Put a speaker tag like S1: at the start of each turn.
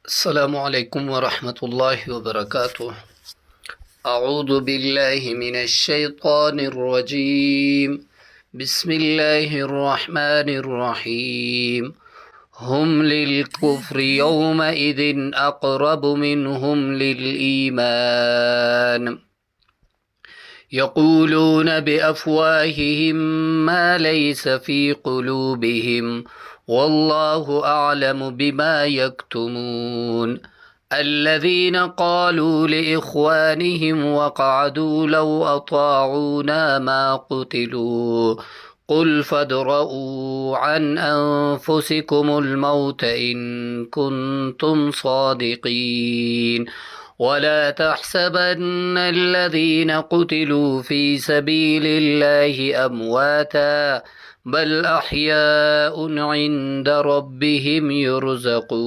S1: السلام عليكم ورحمة الله وبركاته. أعوذ بالله من الشيطان الرجيم. بسم الله الرحمن الرحيم. هم للكفر يومئذ أقرب منهم للإيمان يقولون بأفواههم ما ليس في قلوبهم والله أعلم بما يكتمون. الذين قالوا لإخوانهم وقعدوا لو أطاعونا ما قتلوا قل فادرءوا عن أنفسكم الموت إن كنتم صادقين ولا تحسبن الذين قتلوا في سبيل الله أمواتا بل أحياء عند ربهم يرزقون